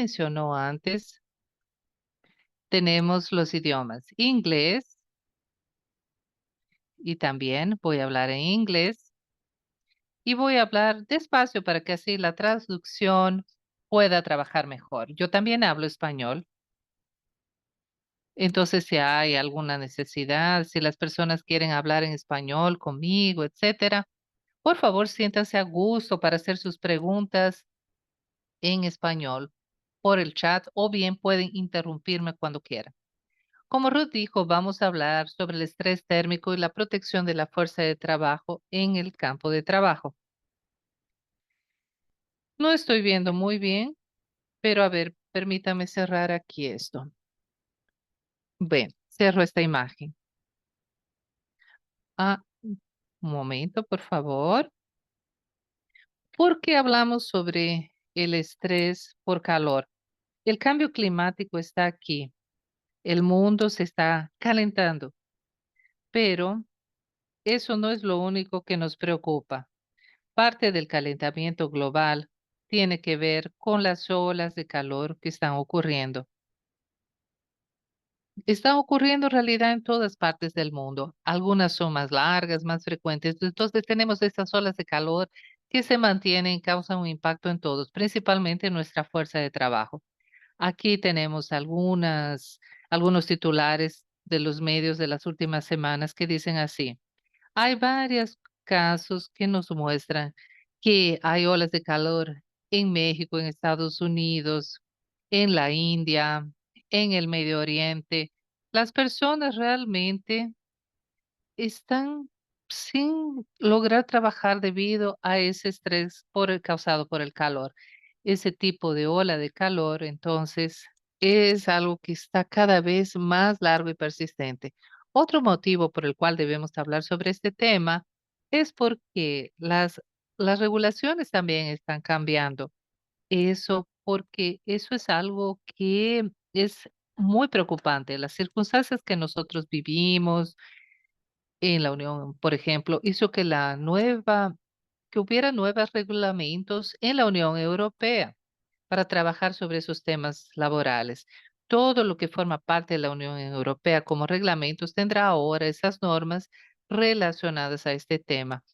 mencionó antes, tenemos los idiomas inglés y también voy a hablar en inglés y voy a hablar despacio para que así la traducción pueda trabajar mejor. Yo también hablo español, entonces si hay alguna necesidad, si las personas quieren hablar en español conmigo, etcétera, por favor siéntanse a gusto para hacer sus preguntas en español por el chat o bien pueden interrumpirme cuando quieran. Como Ruth dijo, vamos a hablar sobre el estrés térmico y la protección de la fuerza de trabajo en el campo de trabajo. No estoy viendo muy bien, pero a ver, permítame cerrar aquí esto. Ven, cierro esta imagen. Un momento, por favor. ¿Por qué hablamos sobre el estrés por calor? El cambio climático está aquí. El mundo se está calentando, pero eso no es lo único que nos preocupa. Parte del calentamiento global tiene que ver con las olas de calor que están ocurriendo. Están ocurriendo en realidad en todas partes del mundo. Algunas son más largas, más frecuentes. Entonces tenemos estas olas de calor que se mantienen y causan un impacto en todos, principalmente en nuestra fuerza de trabajo. Aquí tenemos algunos titulares de los medios de las últimas semanas que dicen así. Hay varios casos que nos muestran que hay olas de calor en México, en Estados Unidos, en la India, en el Medio Oriente. Las personas realmente están sin lograr trabajar debido a ese estrés causado por el calor. Ese tipo de ola de calor, entonces, es algo que está cada vez más largo y persistente. Otro motivo por el cual debemos hablar sobre este tema es porque las regulaciones también están cambiando. Eso porque eso es algo que es muy preocupante. Las circunstancias que nosotros vivimos, en la Unión, por ejemplo, hizo que hubiera nuevos reglamentos en la Unión Europea para trabajar sobre esos temas laborales. Todo lo que forma parte de la Unión Europea como reglamentos tendrá ahora esas normas relacionadas a este tema.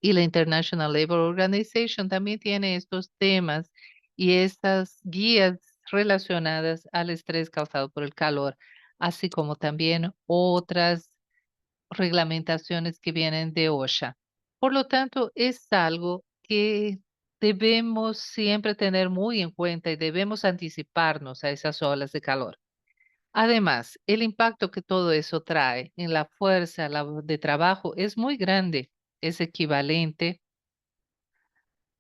Y la International Labour Organization también tiene estos temas y estas guías relacionadas al estrés causado por el calor, así como también otras reglamentaciones que vienen de OSHA. Por lo tanto, es algo que debemos siempre tener muy en cuenta y debemos anticiparnos a esas olas de calor. Además, el impacto que todo eso trae en la fuerza de trabajo es muy grande. Es equivalente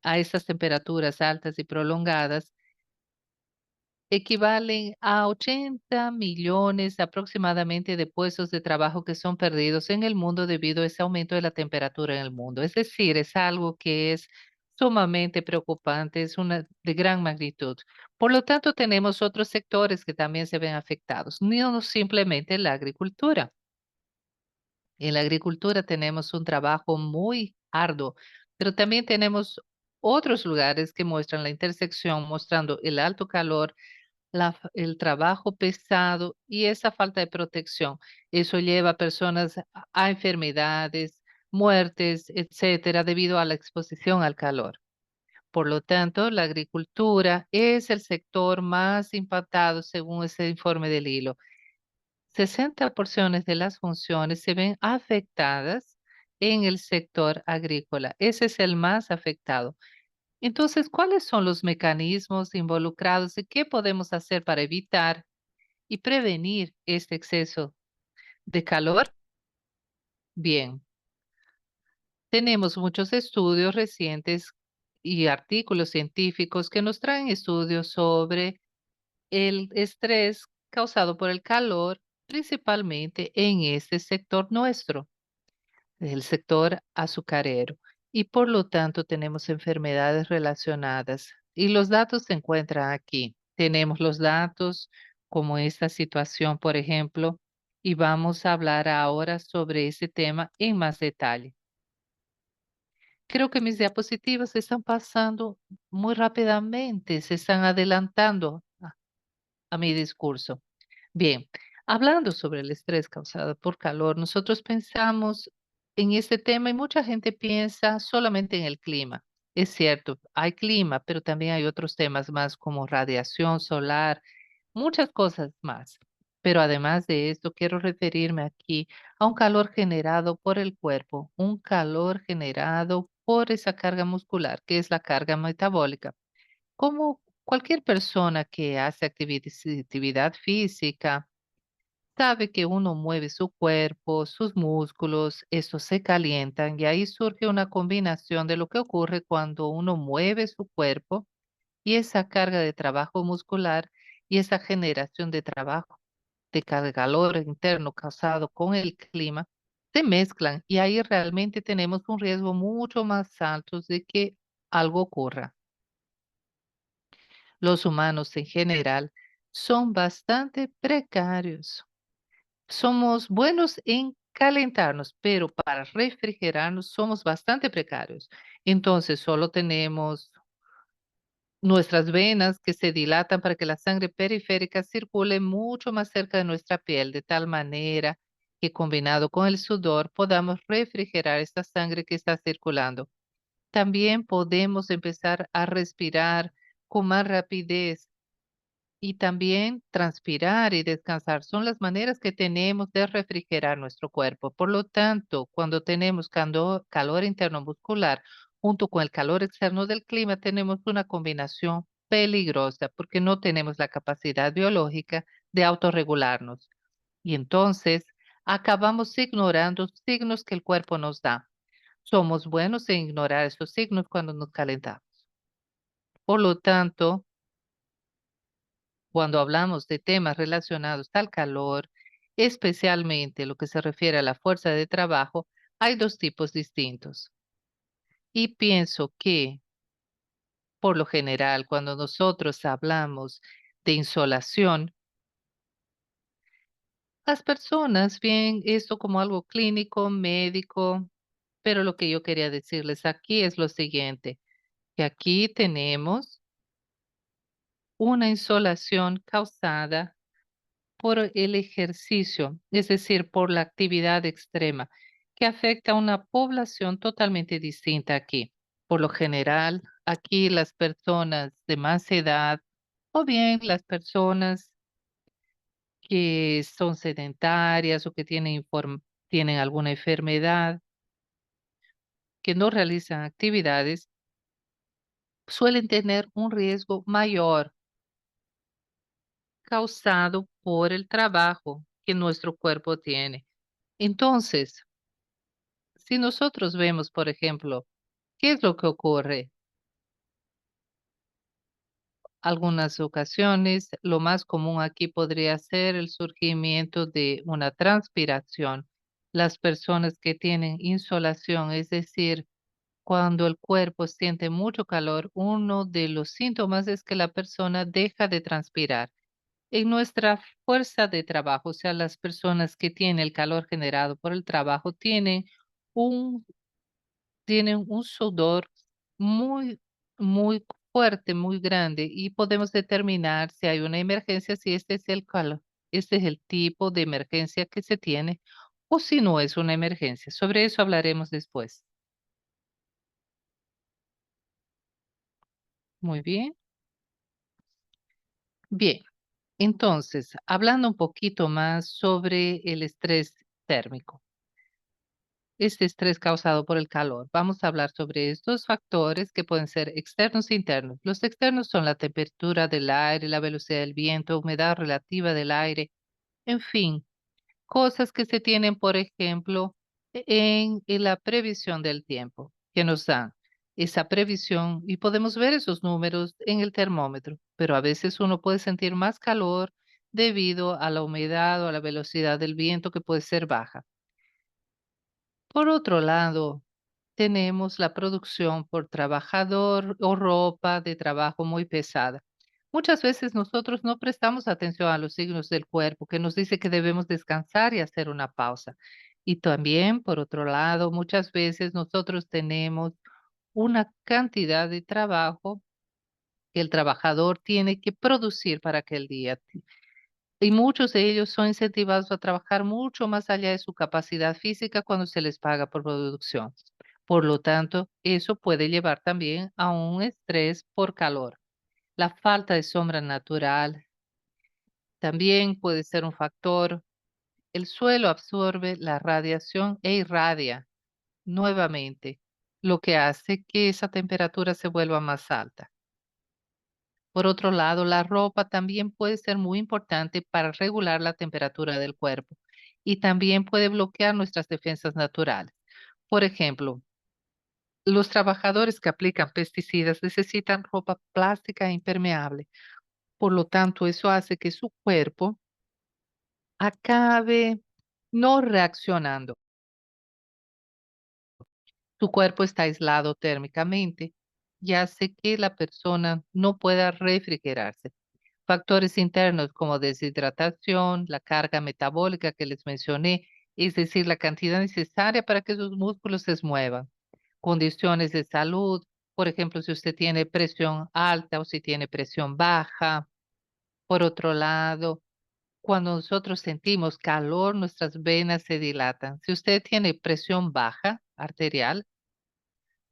a estas temperaturas altas y prolongadas equivalen a 80 millones aproximadamente de puestos de trabajo que son perdidos en el mundo debido a ese aumento de la temperatura en el mundo. Es decir, es algo que es sumamente preocupante, es una de gran magnitud. Por lo tanto, tenemos otros sectores que también se ven afectados, no simplemente la agricultura. En la agricultura tenemos un trabajo muy arduo, pero también tenemos otros lugares que muestran la intersección, mostrando el alto calor, el trabajo pesado y esa falta de protección. Eso lleva a personas a enfermedades, muertes, etcétera, debido a la exposición al calor. Por lo tanto, la agricultura es el sector más impactado según ese informe del hilo. 60% de las funciones se ven afectadas en el sector agrícola. Ese es el más afectado. Entonces, ¿cuáles son los mecanismos involucrados y qué podemos hacer para evitar y prevenir este exceso de calor? Bien, tenemos muchos estudios recientes y artículos científicos que nos traen estudios sobre el estrés causado por el calor, principalmente en este sector nuestro, el sector azucarero. Y por lo tanto tenemos enfermedades relacionadas. Y los datos se encuentran aquí. Tenemos los datos como esta situación, por ejemplo, y vamos a hablar ahora sobre ese tema en más detalle. Creo que mis diapositivas están pasando muy rápidamente, se están adelantando a mi discurso. Bien, hablando sobre el estrés causado por calor, nosotros pensamos en este tema y mucha gente piensa solamente en el clima. Es cierto, hay clima, pero también hay otros temas más como radiación solar, muchas cosas más. Pero además de esto, quiero referirme aquí a un calor generado por el cuerpo, un calor generado por esa carga muscular, que es la carga metabólica. Como cualquier persona que hace actividad física, sabe que uno mueve su cuerpo, sus músculos, estos se calientan y ahí surge una combinación de lo que ocurre cuando uno mueve su cuerpo y esa carga de trabajo muscular y esa generación de trabajo de calor interno causado con el clima se mezclan y ahí realmente tenemos un riesgo mucho más alto de que algo ocurra. Los humanos en general son bastante precarios. Somos buenos en calentarnos, pero para refrigerarnos somos bastante precarios. Entonces, solo tenemos nuestras venas que se dilatan para que la sangre periférica circule mucho más cerca de nuestra piel, de tal manera que combinado con el sudor podamos refrigerar esta sangre que está circulando. También podemos empezar a respirar con más rapidez y también transpirar y descansar son las maneras que tenemos de refrigerar nuestro cuerpo. Por lo tanto, cuando tenemos calor interno muscular junto con el calor externo del clima, tenemos una combinación peligrosa porque no tenemos la capacidad biológica de autorregularnos. Y entonces acabamos ignorando signos que el cuerpo nos da. Somos buenos en ignorar esos signos cuando nos calentamos. Por lo tanto, cuando hablamos de temas relacionados al calor, especialmente lo que se refiere a la fuerza de trabajo, hay dos tipos distintos. Y pienso que, por lo general, cuando nosotros hablamos de insolación, las personas ven esto como algo clínico, médico, pero lo que yo quería decirles aquí es lo siguiente, que aquí tenemos una insolación causada por el ejercicio, es decir, por la actividad extrema, que afecta a una población totalmente distinta aquí. Por lo general, aquí las personas de más edad o bien las personas que son sedentarias o que tienen alguna enfermedad, que no realizan actividades, suelen tener un riesgo mayor causado por el trabajo que nuestro cuerpo tiene. Entonces, si nosotros vemos, por ejemplo, ¿qué es lo que ocurre? Algunas ocasiones, lo más común aquí podría ser el surgimiento de una transpiración. Las personas que tienen insolación, es decir, cuando el cuerpo siente mucho calor, uno de los síntomas es que la persona deja de transpirar. En nuestra fuerza de trabajo, o sea, las personas que tienen el calor generado por el trabajo, un tienen un sudor muy, muy fuerte, muy grande y podemos determinar si hay una emergencia, si este es este es el tipo de emergencia que se tiene o si no es una emergencia. Sobre eso hablaremos después. Muy bien. Bien, entonces, hablando un poquito más sobre el estrés térmico. Este estrés causado por el calor. Vamos a hablar sobre estos factores que pueden ser externos e internos. Los externos son la temperatura del aire, la velocidad del viento, humedad relativa del aire, en fin, cosas que se tienen, por ejemplo, en la previsión del tiempo que nos dan esa previsión y podemos ver esos números en el termómetro, pero a veces uno puede sentir más calor debido a la humedad o a la velocidad del viento que puede ser baja. Por otro lado, tenemos la producción por trabajador o ropa de trabajo muy pesada. Muchas veces nosotros no prestamos atención a los signos del cuerpo que nos dice que debemos descansar y hacer una pausa. Y también, por otro lado, muchas veces nosotros tenemos una cantidad de trabajo que el trabajador tiene que producir para aquel día. Y muchos de ellos son incentivados a trabajar mucho más allá de su capacidad física cuando se les paga por producción. Por lo tanto, eso puede llevar también a un estrés por calor. La falta de sombra natural también puede ser un factor. El suelo absorbe la radiación e irradia nuevamente, lo que hace que esa temperatura se vuelva más alta. Por otro lado, la ropa también puede ser muy importante para regular la temperatura del cuerpo y también puede bloquear nuestras defensas naturales. Por ejemplo, los trabajadores que aplican pesticidas necesitan ropa plástica e impermeable. Por lo tanto, eso hace que su cuerpo acabe no reaccionando. Su cuerpo está aislado térmicamente y hace que la persona no pueda refrigerarse. Factores internos como deshidratación, la carga metabólica que les mencioné, es decir, la cantidad necesaria para que sus músculos se muevan. Condiciones de salud, por ejemplo, si usted tiene presión alta o si tiene presión baja. Por otro lado, cuando nosotros sentimos calor, nuestras venas se dilatan. Si usted tiene presión baja arterial,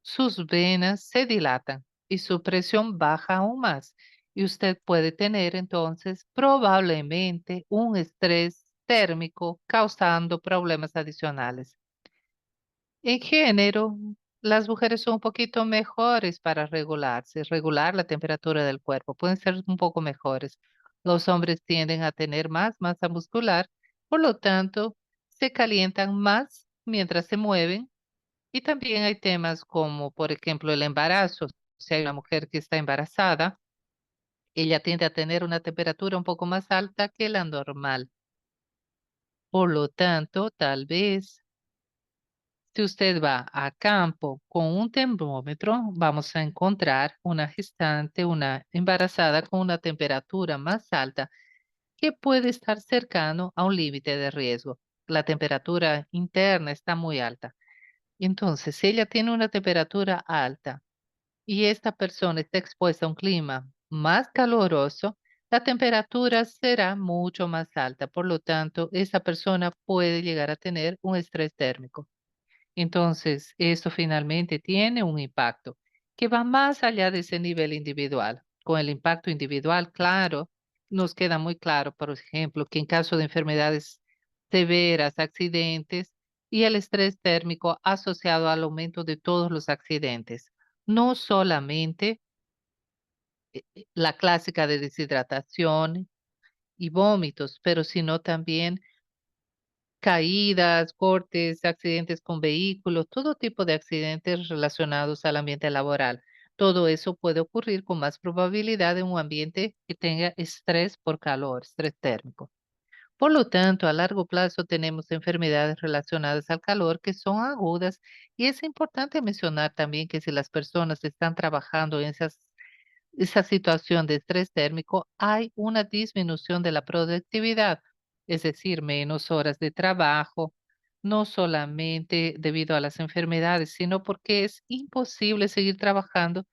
sus venas se dilatan y su presión baja aún más. Y usted puede tener entonces probablemente un estrés térmico causando problemas adicionales. En género, las mujeres son un poquito mejores para regularse, regular la temperatura del cuerpo, pueden ser un poco mejores. Los hombres tienden a tener más masa muscular, por lo tanto, se calientan más mientras se mueven y también hay temas como, por ejemplo, el embarazo. Si hay una mujer que está embarazada, ella tiende a tener una temperatura un poco más alta que la normal. Por lo tanto, tal vez si usted va a campo con un termómetro, vamos a encontrar una gestante, una embarazada con una temperatura más alta que puede estar cercano a un límite de riesgo. La temperatura interna está muy alta. Entonces, si ella tiene una temperatura alta y esta persona está expuesta a un clima más caluroso, la temperatura será mucho más alta. Por lo tanto, esa persona puede llegar a tener un estrés térmico. Entonces, eso finalmente tiene un impacto que va más allá de ese nivel individual. Con el impacto individual, claro, nos queda muy claro, por ejemplo, que en caso de enfermedades severas, accidentes y el estrés térmico asociado al aumento de todos los accidentes, no solamente la clásica de deshidratación y vómitos, pero sino también caídas, cortes, accidentes con vehículos, todo tipo de accidentes relacionados al ambiente laboral. Todo eso puede ocurrir con más probabilidad en un ambiente que tenga estrés por calor, estrés térmico. Por lo tanto, a largo plazo tenemos enfermedades relacionadas al calor que son agudas y es importante mencionar también que si las personas están trabajando en esa situación de estrés térmico, hay una disminución de la productividad, es decir, menos horas de trabajo, no solamente debido a las enfermedades, sino porque es imposible seguir trabajando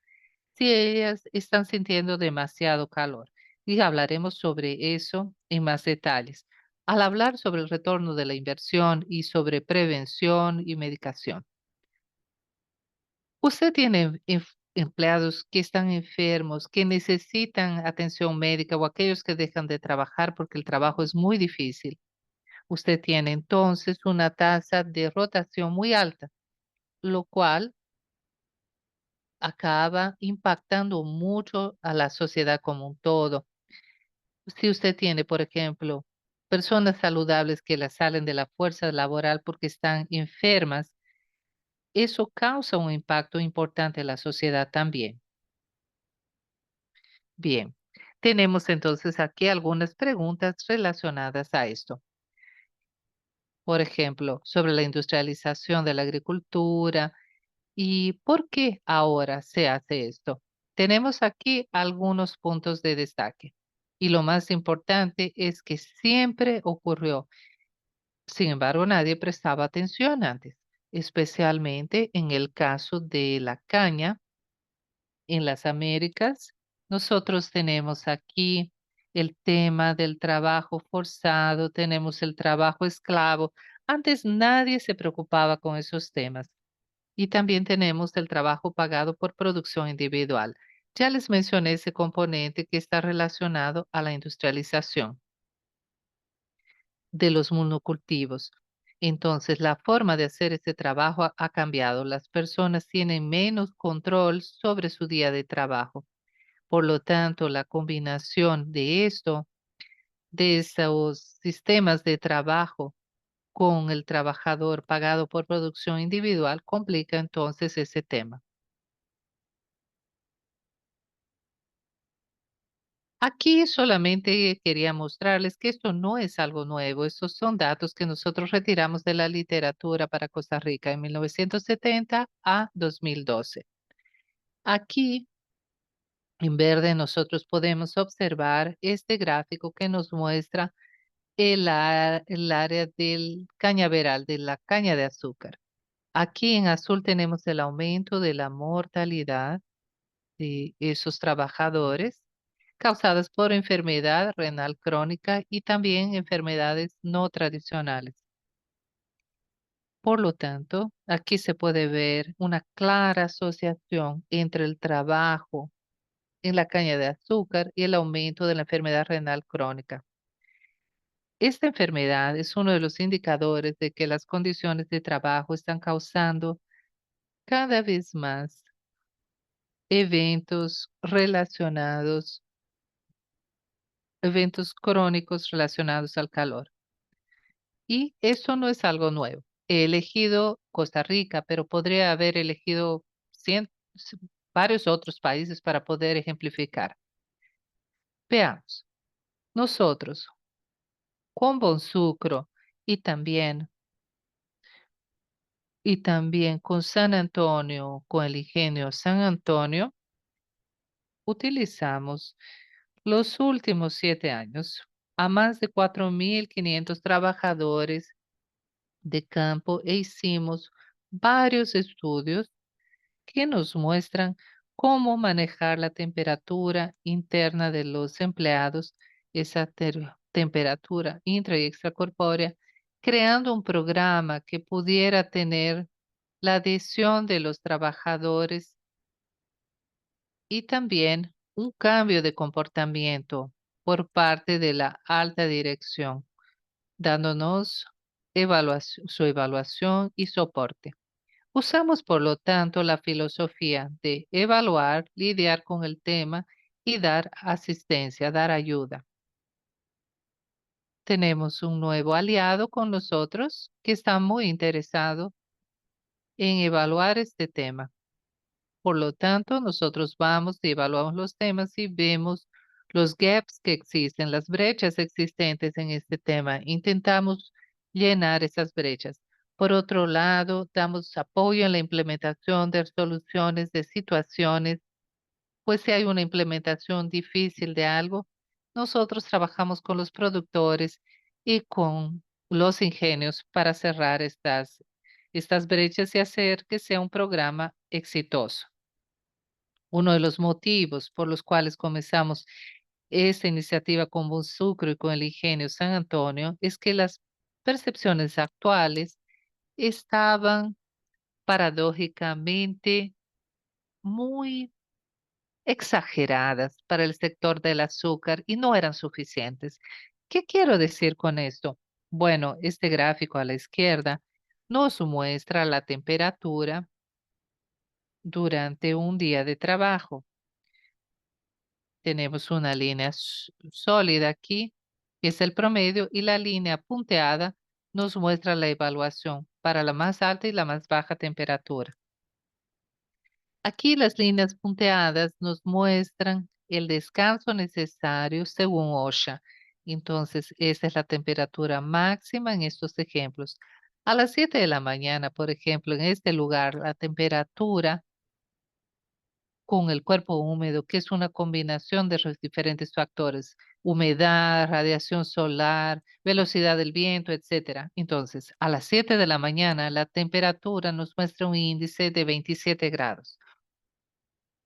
si ellas están sintiendo demasiado calor. Y hablaremos sobre eso en más detalles. Al hablar sobre el retorno de la inversión y sobre prevención y medicación. ¿Usted tiene empleados que están enfermos, que necesitan atención médica o aquellos que dejan de trabajar porque el trabajo es muy difícil? Usted tiene entonces una tasa de rotación muy alta, lo cual acaba impactando mucho a la sociedad como un todo. Si usted tiene, por ejemplo, personas saludables que las salen de la fuerza laboral porque están enfermas, eso causa un impacto importante en la sociedad también. Bien, tenemos entonces aquí algunas preguntas relacionadas a esto. Por ejemplo, sobre la industrialización de la agricultura y por qué ahora se hace esto. Tenemos aquí algunos puntos de destaque. Y lo más importante es que siempre ocurrió. Sin embargo, nadie prestaba atención antes. especialmente en el caso de la caña en las Américas. Nosotros tenemos aquí el tema del trabajo forzado, tenemos el trabajo esclavo. Antes nadie se preocupaba con esos temas. Y también tenemos el trabajo pagado por producción individual. Ya les mencioné ese componente que está relacionado a la industrialización de los monocultivos. Entonces, la forma de hacer este trabajo ha cambiado. Las personas tienen menos control sobre su día de trabajo. Por lo tanto, la combinación de esto, de esos sistemas de trabajo con el trabajador pagado por producción individual, complica entonces ese tema. Aquí solamente quería mostrarles que esto no es algo nuevo. Estos son datos que nosotros retiramos de la literatura para Costa Rica en 1970 a 2012. Aquí en verde nosotros podemos observar este gráfico que nos muestra el área del cañaveral, de la caña de azúcar. Aquí en azul tenemos el aumento de la mortalidad de esos trabajadores causadas por enfermedad renal crónica y también enfermedades no tradicionales. Por lo tanto, aquí se puede ver una clara asociación entre el trabajo en la caña de azúcar y el aumento de la enfermedad renal crónica. Esta enfermedad es uno de los indicadores de que las condiciones de trabajo están causando cada vez más eventos relacionados, eventos crónicos relacionados al calor. Y eso no es algo nuevo. He elegido Costa Rica, pero podría haber elegido varios otros países para poder ejemplificar. Veamos, nosotros con Bonsucro y también, y también con San Antonio, con el ingenio San Antonio, utilizamos los últimos 7 años a más de 4.500 trabajadores de campo e hicimos varios estudios que nos muestran cómo manejar la temperatura interna de los empleados, esa temperatura intra y extracorpórea, creando un programa que pudiera tener la adhesión de los trabajadores y también un cambio de comportamiento por parte de la alta dirección, dándonos su evaluación y soporte. Usamos, por lo tanto, la filosofía de evaluar, lidiar con el tema y dar asistencia, dar ayuda. Tenemos un nuevo aliado con nosotros que está muy interesado en evaluar este tema. Por lo tanto, nosotros vamos y evaluamos los temas y vemos los gaps que existen, las brechas existentes en este tema. Intentamos llenar esas brechas. Por otro lado, damos apoyo en la implementación de soluciones de situaciones, pues si hay una implementación difícil de algo, nosotros trabajamos con los productores y con los ingenios para cerrar estas brechas y hacer que sea un programa exitoso. Uno de los motivos por los cuales comenzamos esta iniciativa con Bonsucro y con el Ingenio San Antonio es que las percepciones actuales estaban paradójicamente muy exageradas para el sector del azúcar y no eran suficientes. ¿Qué quiero decir con esto? Bueno, este gráfico a la izquierda nos muestra la temperatura durante un día de trabajo. Tenemos una línea sólida aquí, que es el promedio, y la línea punteada nos muestra la evaluación para la más alta y la más baja temperatura. Aquí las líneas punteadas nos muestran el descanso necesario según OSHA. Entonces, esa es la temperatura máxima en estos ejemplos. A las 7 de la mañana, por ejemplo, en este lugar, la temperatura con el cuerpo húmedo, que es una combinación de los diferentes factores, humedad, radiación solar, velocidad del viento, etcétera. Entonces, a las 7 de la mañana, la temperatura nos muestra un índice de 27 grados.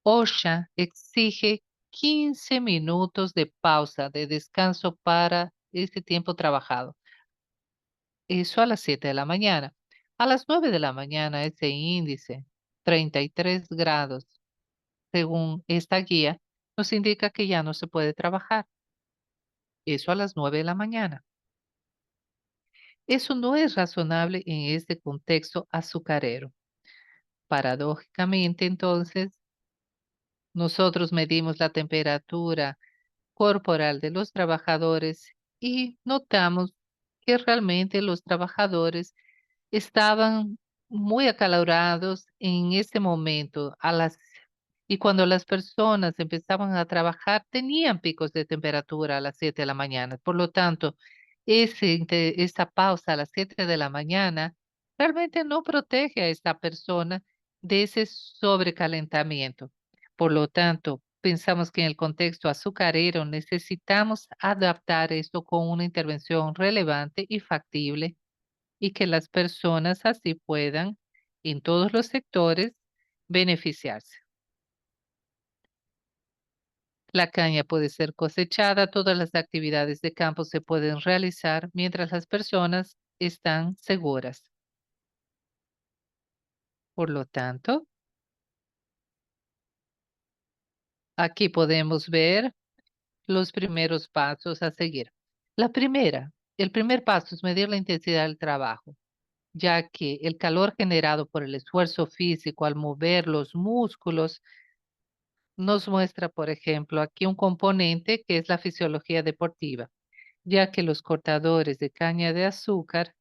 OSHA exige 15 minutos de pausa, de descanso para este tiempo trabajado. Eso a las 7 de la mañana. A las 9 de la mañana, ese índice, 33 grados, según esta guía, nos indica que ya no se puede trabajar. Eso a las 9 de la mañana. Eso no es razonable en este contexto azucarero. Paradójicamente, entonces, nosotros medimos la temperatura corporal de los trabajadores y notamos que realmente los trabajadores estaban muy acalorados en ese momento y cuando las personas empezaban a trabajar tenían picos de temperatura a las 7 de la mañana. Por lo tanto, esa pausa a las 7 de la mañana realmente no protege a esta persona de ese sobrecalentamiento. Por lo tanto, pensamos que en el contexto azucarero necesitamos adaptar esto con una intervención relevante y factible y que las personas así puedan, en todos los sectores, beneficiarse. La caña puede ser cosechada, todas las actividades de campo se pueden realizar mientras las personas están seguras. Por lo tanto, aquí podemos ver los primeros pasos a seguir. El primer paso es medir la intensidad del trabajo, ya que el calor generado por el esfuerzo físico al mover los músculos nos muestra, por ejemplo, aquí un componente que es la fisiología deportiva, ya que los cortadores de caña de azúcar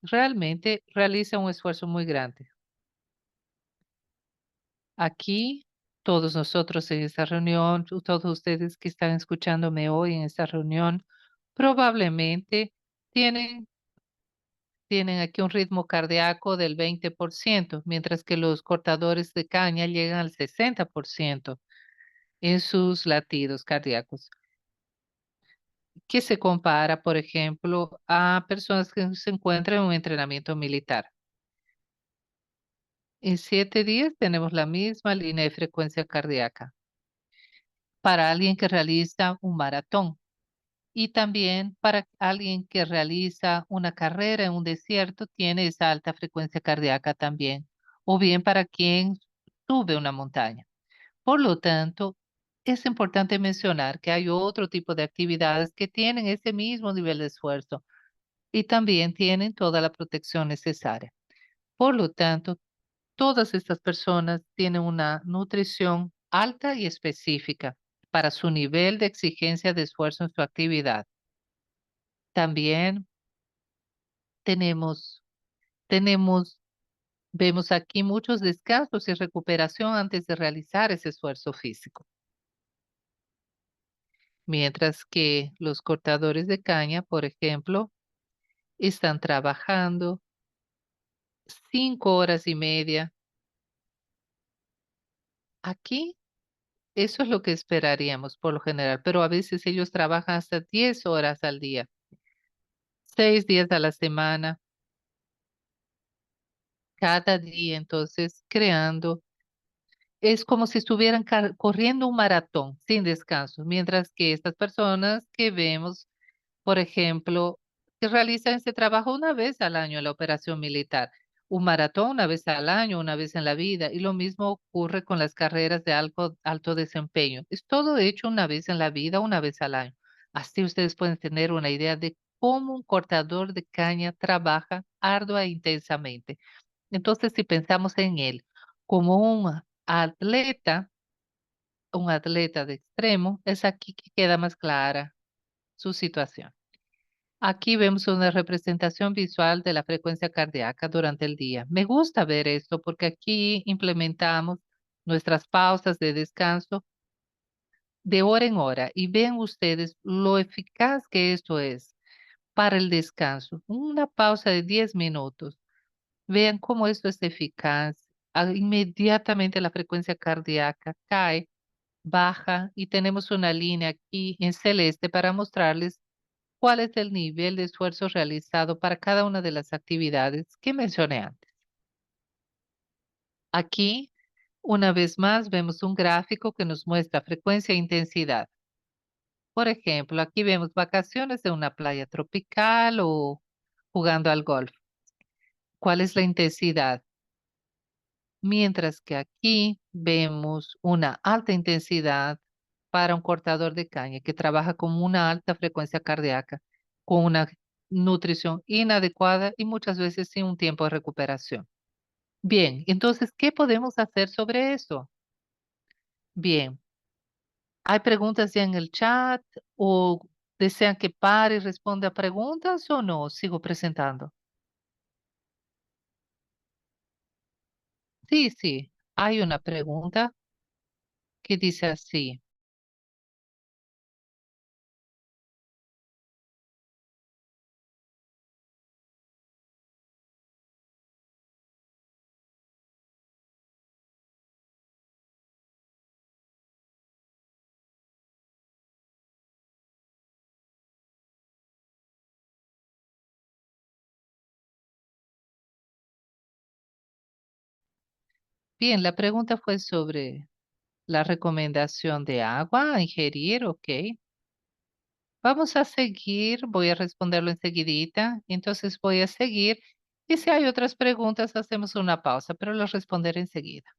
realmente realizan un esfuerzo muy grande. Aquí, todos nosotros en esta reunión, todos ustedes que están escuchándome hoy en esta reunión, probablemente tienen, tienen aquí un ritmo cardíaco del 20%, mientras que los cortadores de caña llegan al 60% en sus latidos cardíacos, que se compara, por ejemplo, a personas que se encuentran en un entrenamiento militar. En 7 días tenemos la misma línea de frecuencia cardíaca para alguien que realiza un maratón y también para alguien que realiza una carrera en un desierto tiene esa alta frecuencia cardíaca también, o bien para quien sube una montaña. Por lo tanto, es importante mencionar que hay otro tipo de actividades que tienen ese mismo nivel de esfuerzo y también tienen toda la protección necesaria. Por lo tanto, todas estas personas tienen una nutrición alta y específica para su nivel de exigencia de esfuerzo en su actividad. También tenemos, tenemos, vemos aquí muchos descansos y recuperación antes de realizar ese esfuerzo físico. Mientras que los cortadores de caña, por ejemplo, están trabajando 5 horas y media. Aquí, eso es lo que esperaríamos por lo general, pero a veces ellos trabajan hasta 10 horas al día, 6 días a la semana, cada día, entonces creando. Es como si estuvieran corriendo un maratón sin descanso, mientras que estas personas que vemos, por ejemplo, que realizan este trabajo una vez al año en la operación militar, un maratón una vez al año, una vez en la vida, y lo mismo ocurre con las carreras de alto desempeño. Es todo hecho una vez en la vida, una vez al año. Así ustedes pueden tener una idea de cómo un cortador de caña trabaja ardua e intensamente. Entonces, si pensamos en él como atleta, un atleta de extremo, es aquí que queda más clara su situación. Aquí vemos una representación visual de la frecuencia cardíaca durante el día. Me gusta ver esto porque aquí implementamos nuestras pausas de descanso de hora en hora y ven ustedes lo eficaz que esto es para el descanso. Una pausa de 10 minutos. Vean cómo esto es eficaz Inmediatamente la frecuencia cardíaca cae, baja y tenemos una línea aquí en celeste para mostrarles cuál es el nivel de esfuerzo realizado para cada una de las actividades que mencioné antes. Aquí, una vez más, vemos un gráfico que nos muestra frecuencia e intensidad. Por ejemplo, aquí vemos vacaciones en una playa tropical o jugando al golf. ¿Cuál es la intensidad? Mientras que aquí vemos una alta intensidad para un cortador de caña que trabaja con una alta frecuencia cardíaca, con una nutrición inadecuada y muchas veces sin un tiempo de recuperación. Bien, entonces, ¿qué podemos hacer sobre eso? Bien, ¿hay preguntas ya en el chat o desean que pare y responda a preguntas o no? Sigo presentando. Sí, sí, hay una pregunta que dice así. Bien, la pregunta fue sobre la recomendación de agua a ingerir, ok. Vamos a seguir, voy a responderlo enseguidita, entonces voy a seguir y si hay otras preguntas hacemos una pausa, pero las responderé enseguida.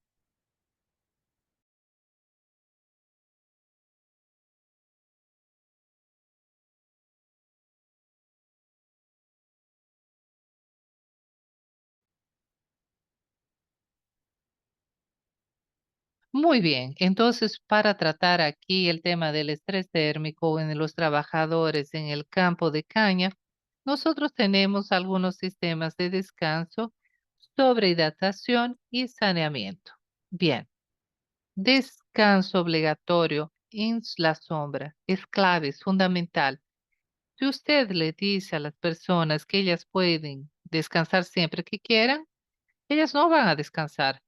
Muy bien, entonces para tratar aquí el tema del estrés térmico en los trabajadores en el campo de caña, nosotros tenemos algunos sistemas de descanso, sobrehidratación y saneamiento. Bien. Descanso obligatorio en la sombra es clave, es fundamental. Si usted le dice a las personas que ellas pueden descansar siempre que quieran, ellas no van a descansar.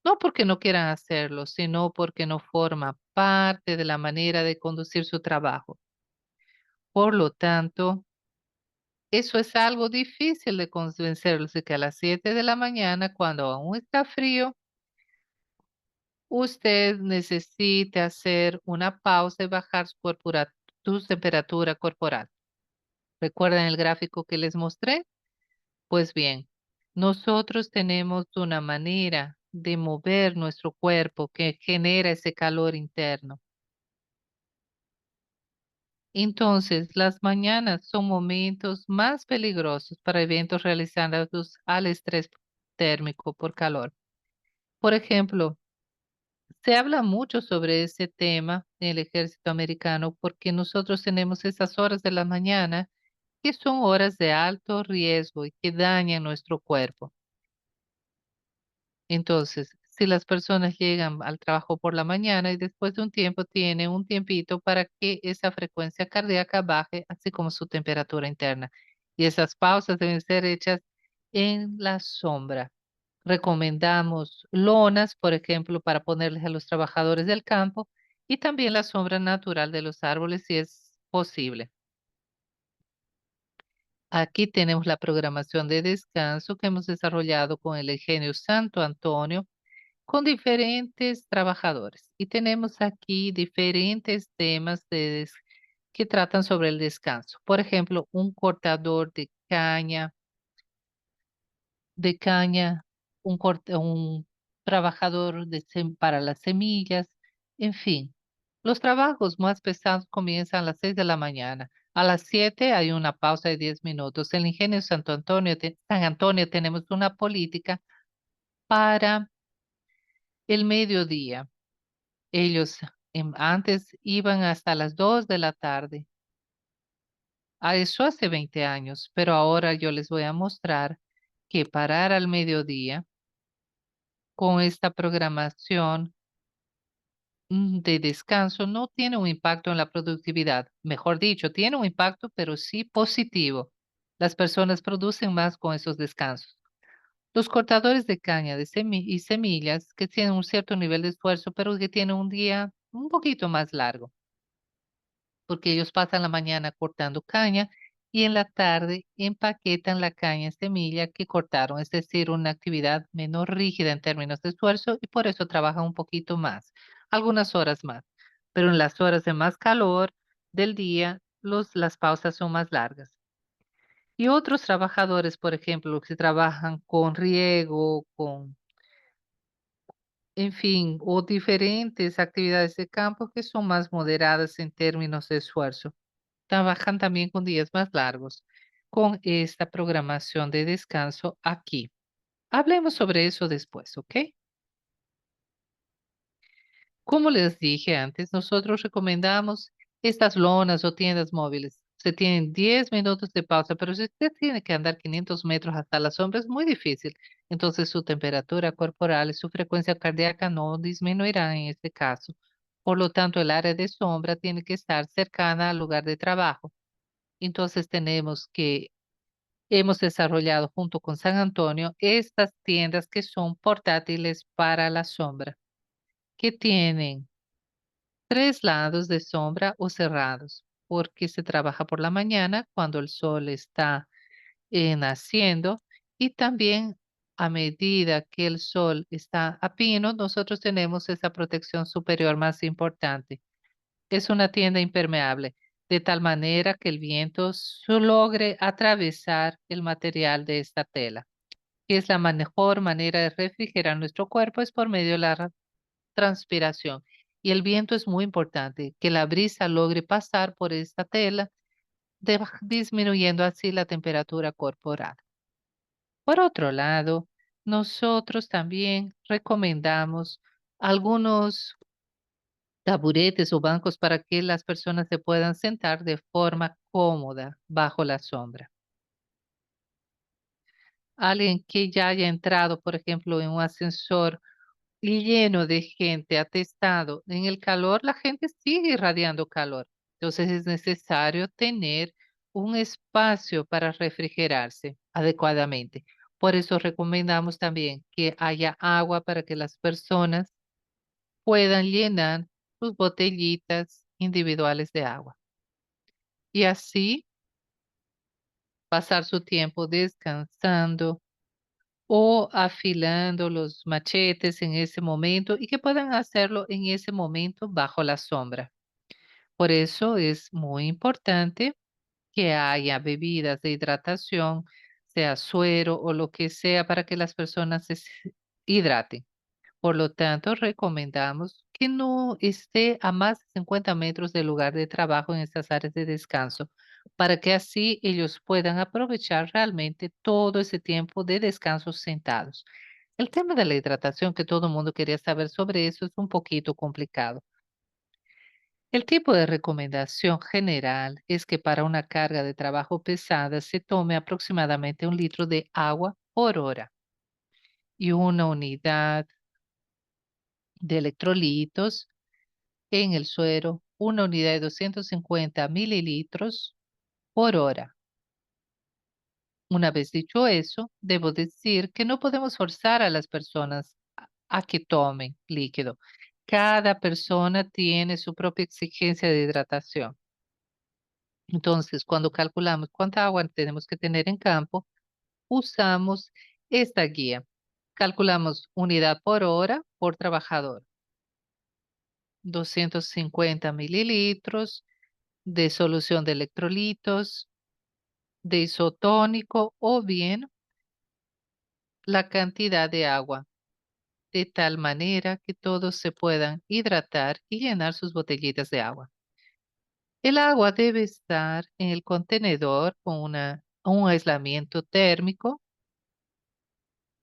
No porque no quieran hacerlo, sino porque no forma parte de la manera de conducir su trabajo. Por lo tanto, eso es algo difícil de convencerlos de que a las 7 de la mañana, cuando aún está frío, usted necesita hacer una pausa y bajar su temperatura corporal. ¿Recuerdan el gráfico que les mostré? Pues bien, nosotros tenemos una manera de mover nuestro cuerpo que genera ese calor interno. Entonces, las mañanas son momentos más peligrosos para eventos realizados al estrés térmico por calor. Por ejemplo, se habla mucho sobre ese tema en el ejército americano porque nosotros tenemos esas horas de la mañana que son horas de alto riesgo y que dañan nuestro cuerpo. Entonces, si las personas llegan al trabajo por la mañana y después de un tiempo tienen un tiempito para que esa frecuencia cardíaca baje, así como su temperatura interna. Y esas pausas deben ser hechas en la sombra. Recomendamos lonas, por ejemplo, para ponerles a los trabajadores del campo y también la sombra natural de los árboles si es posible. Aquí tenemos la programación de descanso que hemos desarrollado con el Ingenio Santo Antonio con diferentes trabajadores. Y tenemos aquí diferentes temas que tratan sobre el descanso. Por ejemplo, un cortador de caña, un trabajador para las semillas, en fin. Los trabajos más pesados comienzan a las 6 de la mañana. A las 7 hay una pausa de 10 minutos. En el Ingenio San Antonio tenemos una política para el mediodía. Ellos antes iban hasta las 2 de la tarde. A eso hace 20 años, pero ahora yo les voy a mostrar que parar al mediodía con esta programación de descanso no tiene un impacto en la productividad. Mejor dicho, tiene un impacto, pero sí positivo. Las personas producen más con esos descansos. Los cortadores de caña y semillas que tienen un cierto nivel de esfuerzo, pero que tienen un día un poquito más largo, porque ellos pasan la mañana cortando caña y en la tarde empaquetan la caña en semilla que cortaron, es decir, una actividad menos rígida en términos de esfuerzo y por eso trabajan un poquito más, algunas horas más. Pero en las horas de más calor del día, las pausas son más largas. Y otros trabajadores, por ejemplo, los que trabajan con riego, en fin, o diferentes actividades de campo que son más moderadas en términos de esfuerzo. Trabajan también con días más largos con esta programación de descanso aquí. Hablemos sobre eso después, ¿ok? Como les dije antes, nosotros recomendamos estas lonas o tiendas móviles. Se tienen 10 minutos de pausa, pero si usted tiene que andar 500 metros hasta la sombra, es muy difícil. Entonces su temperatura corporal y su frecuencia cardíaca no disminuirán en este caso. Por lo tanto, el área de sombra tiene que estar cercana al lugar de trabajo. Entonces hemos desarrollado junto con San Antonio estas tiendas que son portátiles para la sombra, que tienen 3 lados de sombra o cerrados, porque se trabaja por la mañana cuando el sol está naciendo y también a medida que el sol está a pino, nosotros tenemos esa protección superior más importante. Es una tienda impermeable, de tal manera que el viento logre atravesar el material de esta tela, que es la mejor manera de refrigerar nuestro cuerpo, es por medio de la transpiración. Y el viento es muy importante, que la brisa logre pasar por esta tela, disminuyendo así la temperatura corporal. Por otro lado, nosotros también recomendamos algunos taburetes o bancos para que las personas se puedan sentar de forma cómoda bajo la sombra. Alguien que ya haya entrado, por ejemplo, en un ascensor y lleno de gente atestado en el calor, la gente sigue irradiando calor. Entonces es necesario tener un espacio para refrigerarse adecuadamente. Por eso recomendamos también que haya agua para que las personas puedan llenar sus botellitas individuales de agua y así pasar su tiempo descansando o afilando los machetes en ese momento y que puedan hacerlo en ese momento bajo la sombra. Por eso es muy importante que haya bebidas de hidratación, sea suero o lo que sea, para que las personas hidraten. Por lo tanto, recomendamos que no esté a más de 50 metros del lugar de trabajo en estas áreas de descanso, para que así ellos puedan aprovechar realmente todo ese tiempo de descanso sentados. El tema de la hidratación, que todo el mundo quería saber sobre eso, es un poquito complicado. El tipo de recomendación general es que para una carga de trabajo pesada se tome aproximadamente 1 litro de agua por hora y una unidad de electrolitos en el suero, una unidad de 250 mililitros por hora. Una vez dicho eso, debo decir que no podemos forzar a las personas a que tomen líquido. Cada persona tiene su propia exigencia de hidratación. Entonces, cuando calculamos cuánta agua tenemos que tener en campo, usamos esta guía. Calculamos unidad por hora por trabajador. 250 mililitros de solución de electrolitos, de isotónico o bien la cantidad de agua, de tal manera que todos se puedan hidratar y llenar sus botellitas de agua. El agua debe estar en el contenedor con un aislamiento térmico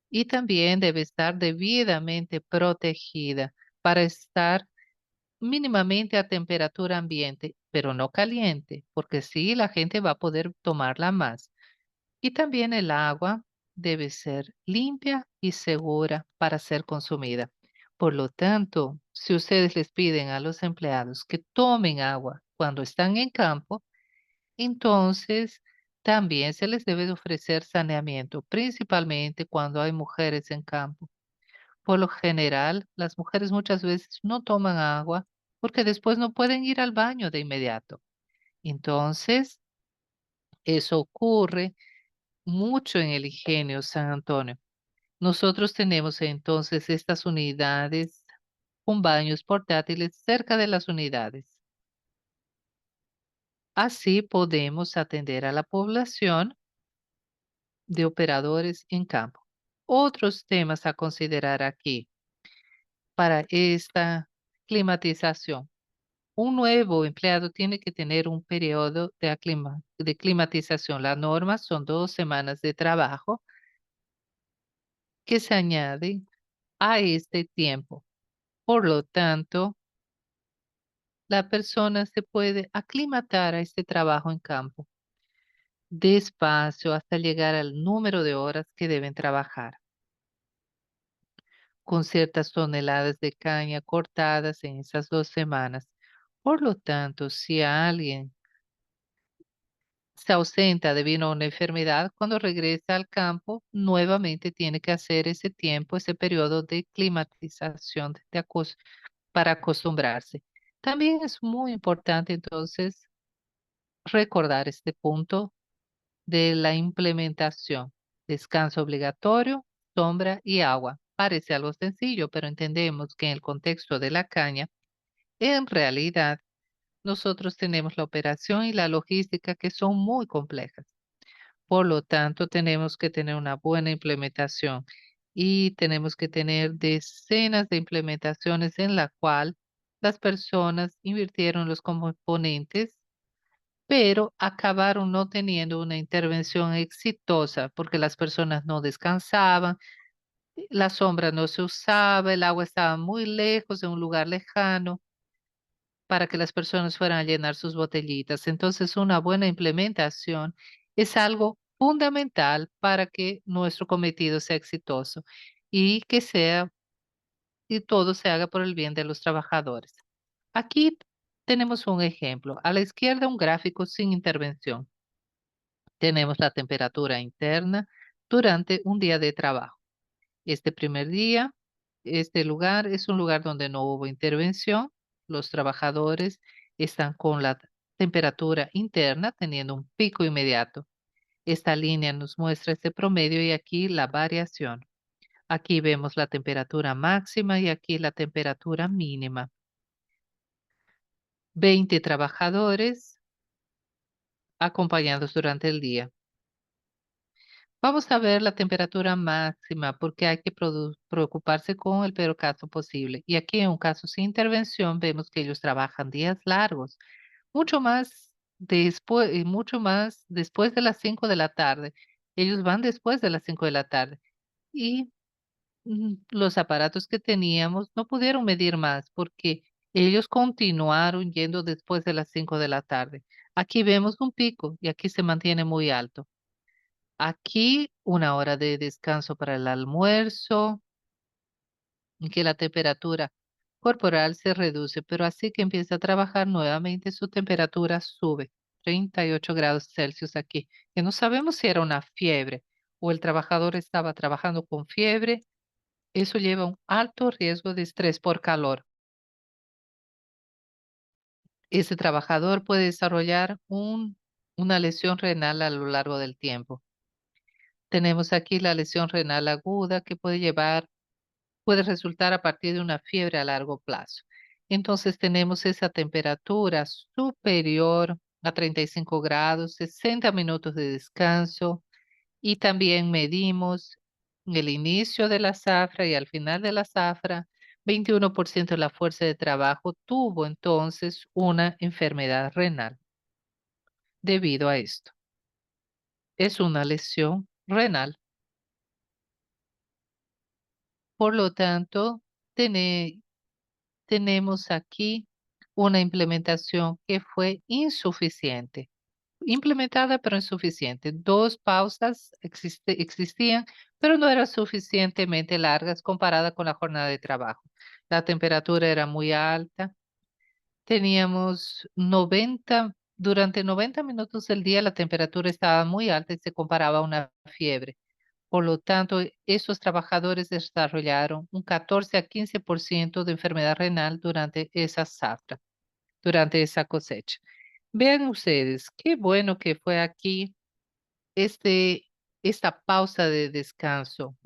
y también debe estar debidamente protegida para estar mínimamente a temperatura ambiente, pero no caliente, porque sí la gente va a poder tomarla más. Y también el agua debe ser limpia y segura para ser consumida. Por lo tanto, si ustedes les piden a los empleados que tomen agua cuando están en campo, entonces También se les debe de ofrecer saneamiento, principalmente cuando hay mujeres en campo. Por lo general, las mujeres muchas veces no toman agua porque después no pueden ir al baño de inmediato. Entonces, eso ocurre mucho en el Ingenio San Antonio. Nosotros tenemos entonces estas unidades con baños portátiles cerca de las unidades. Así podemos atender a la población de operadores en campo. Otros temas a considerar aquí para esta climatización. Un nuevo empleado tiene que tener un periodo de climatización. Las normas son 2 semanas de trabajo que se añaden a este tiempo. Por lo tanto, la persona se puede aclimatar a este trabajo en campo despacio hasta llegar al número de horas que deben trabajar, con ciertas toneladas de caña cortadas en esas 2 semanas. Por lo tanto, si alguien se ausenta debido a una enfermedad, cuando regresa al campo, nuevamente tiene que hacer ese tiempo, ese periodo de climatización para acostumbrarse. También es muy importante entonces recordar este punto de la implementación. Descanso obligatorio, sombra y agua. Parece algo sencillo, pero entendemos que en el contexto de la caña, en realidad, nosotros tenemos la operación y la logística que son muy complejas. Por lo tanto, tenemos que tener una buena implementación y tenemos que tener decenas de implementaciones en la cual las personas invirtieron los componentes, pero acabaron no teniendo una intervención exitosa porque las personas no descansaban, la sombra no se usaba, el agua estaba muy lejos de un lugar lejano para que las personas fueran a llenar sus botellitas. Entonces, una buena implementación es algo fundamental para que nuestro cometido sea exitoso y que sea y todo se haga por el bien de los trabajadores. Aquí tenemos un ejemplo. A la izquierda, un gráfico sin intervención. Tenemos la temperatura interna durante un día de trabajo. Este primer día, este lugar es un lugar donde no hubo intervención. Los trabajadores están con la temperatura interna teniendo un pico inmediato. Esta línea nos muestra este promedio y aquí la variación. Aquí vemos la temperatura máxima y aquí la temperatura mínima. 20 trabajadores acompañados durante el día. Vamos a ver la temperatura máxima porque hay que preocuparse con el peor caso posible. Y aquí en un caso sin intervención vemos que ellos trabajan días largos, mucho más después de las 5 de la tarde. Ellos van después de las 5 de la tarde y los aparatos que teníamos no pudieron medir más porque ellos continuaron yendo después de las 5 de la tarde. Aquí vemos un pico y aquí se mantiene muy alto. Aquí una hora de descanso para el almuerzo, en que la temperatura corporal se reduce, pero así que empieza a trabajar nuevamente su temperatura sube, 38 grados Celsius aquí, que no sabemos si era una fiebre o el trabajador estaba trabajando con fiebre. Eso lleva un alto riesgo de estrés por calor. Ese trabajador puede desarrollar una lesión renal a lo largo del tiempo. Tenemos aquí la lesión renal aguda que puede resultar a partir de una fiebre a largo plazo. Entonces tenemos esa temperatura superior a 35 grados, 60 minutos de descanso y también medimos el inicio de la zafra y al final de la zafra, 21% de la fuerza de trabajo tuvo entonces una enfermedad renal debido a esto. Es una lesión renal. Por lo tanto, tene- tenemos aquí una implementación que fue insuficiente, implementada pero insuficiente. 2 pausas existían, pero no eran suficientemente largas comparada con la jornada de trabajo. La temperatura era muy alta. Teníamos 90 Durante 90 minutos del día la temperatura estaba muy alta y se comparaba a una fiebre. Por lo tanto, esos trabajadores desarrollaron un 14 a 15% de enfermedad renal durante esa zafra, durante esa cosecha. Vean ustedes, qué bueno que fue aquí este, esta pausa de descanso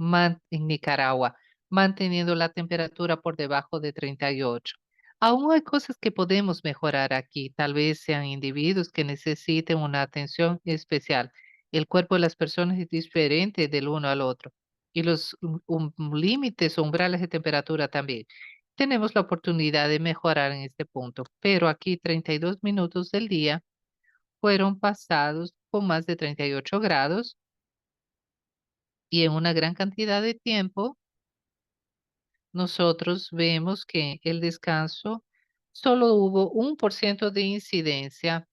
en Nicaragua, manteniendo la temperatura por debajo de 38. Aún hay cosas que podemos mejorar aquí, tal vez sean individuos que necesiten una atención especial. El cuerpo de las personas es diferente del uno al otro y los límites o umbrales de temperatura también. Tenemos la oportunidad de mejorar en este punto, pero aquí 32 minutos del día fueron pasados con más de 38 grados y en una gran cantidad de tiempo nosotros vemos que el descanso solo hubo 1% de incidencia,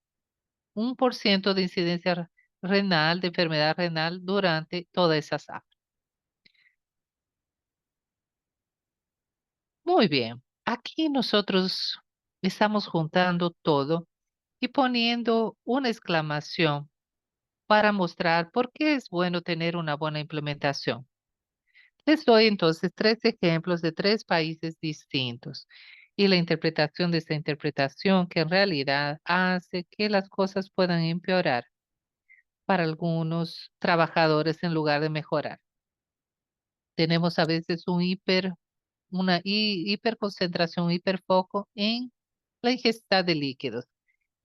1% de incidencia renal, de enfermedad renal durante toda esa zafra. Muy bien, aquí nosotros estamos juntando todo y poniendo una exclamación para mostrar por qué es bueno tener una buena implementación. Les doy entonces tres ejemplos de tres países distintos y la interpretación de esta interpretación que en realidad hace que las cosas puedan empeorar para algunos trabajadores en lugar de mejorar. Tenemos a veces una hiperconcentración, hiperfoco en la ingesta de líquidos.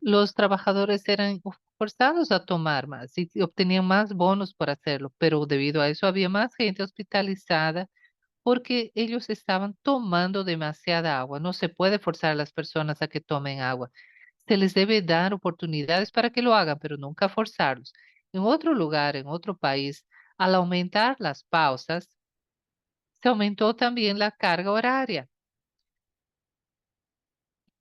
Los trabajadores eran forzados a tomar más y obtenían más bonos por hacerlo, pero debido a eso había más gente hospitalizada porque ellos estaban tomando demasiada agua. No se puede forzar a las personas a que tomen agua. Se les debe dar oportunidades para que lo hagan, pero nunca forzarlos. En otro lugar, en otro país, al aumentar las pausas, se aumentó también la carga horaria.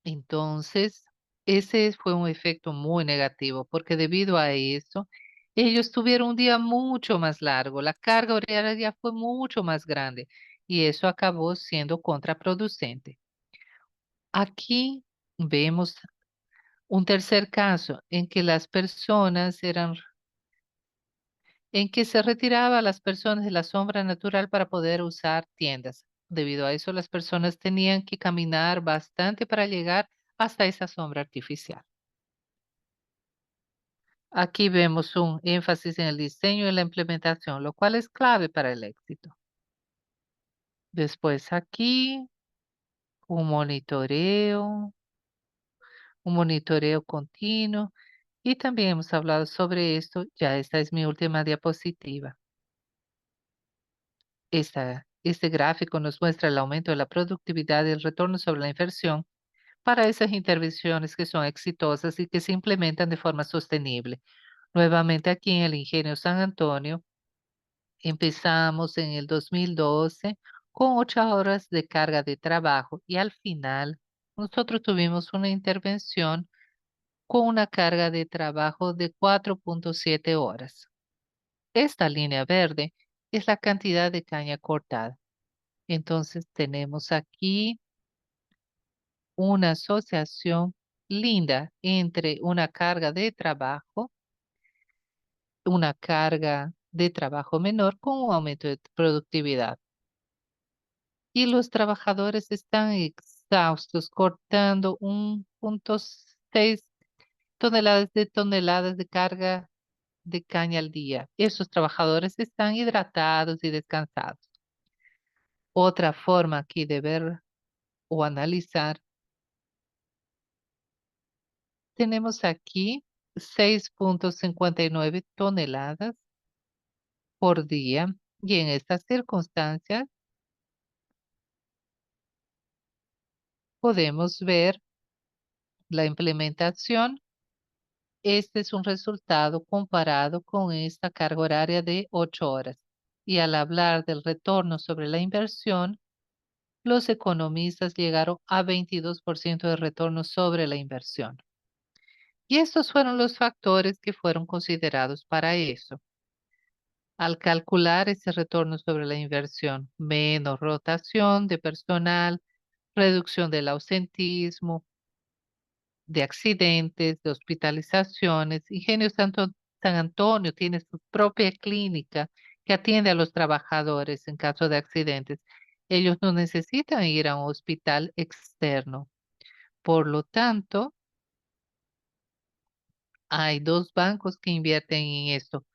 Entonces, ese fue un efecto muy negativo, porque debido a eso, ellos tuvieron un día mucho más largo, la carga horaria fue mucho más grande y eso acabó siendo contraproducente. Aquí vemos un tercer caso en que se retiraba a las personas de la sombra natural para poder usar tiendas. Debido a eso, las personas tenían que caminar bastante para llegar hasta esa sombra artificial. Aquí vemos un énfasis en el diseño y la implementación, lo cual es clave para el éxito. Después aquí, un monitoreo, un monitoreo continuo. Y también hemos hablado sobre esto. Ya esta es mi última diapositiva. Este gráfico nos muestra el aumento de la productividad y el retorno sobre la inversión para esas intervenciones que son exitosas y que se implementan de forma sostenible. Nuevamente aquí en el Ingenio San Antonio, empezamos en el 2012 con 8 horas de carga de trabajo y al final nosotros tuvimos una intervención con una carga de trabajo de 4,7 horas. Esta línea verde es la cantidad de caña cortada. Entonces tenemos aquí una asociación linda entre una carga de trabajo menor con un aumento de productividad. Y los trabajadores están exhaustos cortando 1,6 toneladas de carga de caña al día. Esos trabajadores están hidratados y descansados. Otra forma aquí de ver o analizar, tenemos aquí 6,59 toneladas por día y en estas circunstancias podemos ver la implementación. Este es un resultado comparado con esta carga horaria de 8 horas. Y al hablar del retorno sobre la inversión, los economistas llegaron a 22% de retorno sobre la inversión. Y estos fueron los factores que fueron considerados para eso. Al calcular ese retorno sobre la inversión, menos rotación de personal, reducción del ausentismo, de accidentes, de hospitalizaciones. San Antonio tiene su propia clínica que atiende a los trabajadores en caso de accidentes. Ellos no necesitan ir a un hospital externo. Por lo tanto, hay dos bancos que invierten en esto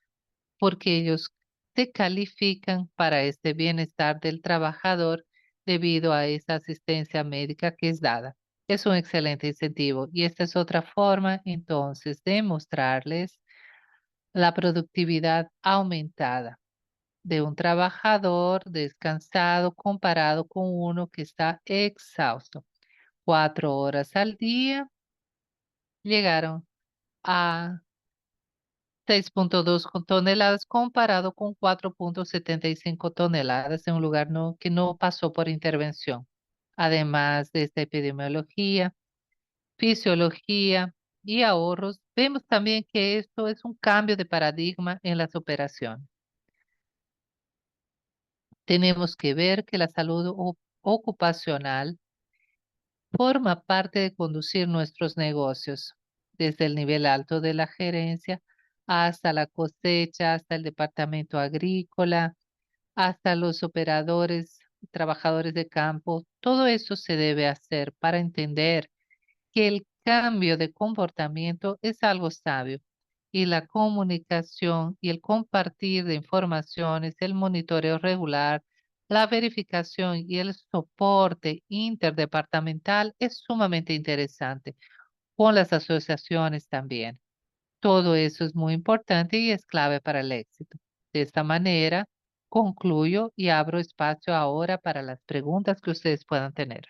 porque ellos se califican para este bienestar del trabajador debido a esa asistencia médica que es dada. Es un excelente incentivo y esta es otra forma entonces de mostrarles la productividad aumentada de un trabajador descansado comparado con uno que está exhausto. 4 horas al día llegaron a 6,2 toneladas comparado con 4,75 toneladas en un lugar que no pasó por intervención. Además de esta epidemiología, fisiología y ahorros, vemos también que esto es un cambio de paradigma en las operaciones. Tenemos que ver que la salud ocupacional forma parte de conducir nuestros negocios, desde el nivel alto de la gerencia hasta la cosecha, hasta el departamento agrícola, hasta los operadores, trabajadores de campo. Todo eso se debe hacer para entender que el cambio de comportamiento es algo sabio y la comunicación y el compartir de informaciones, el monitoreo regular, la verificación y el soporte interdepartamental es sumamente interesante, con las asociaciones también. Todo eso es muy importante y es clave para el éxito. De esta manera, concluyo y abro espacio ahora para las preguntas que ustedes puedan tener.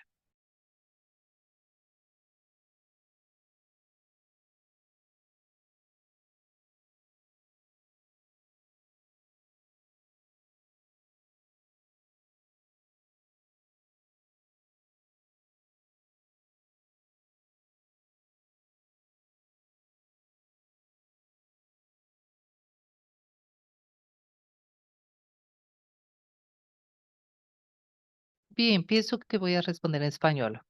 Bien, pienso que voy a responder en español.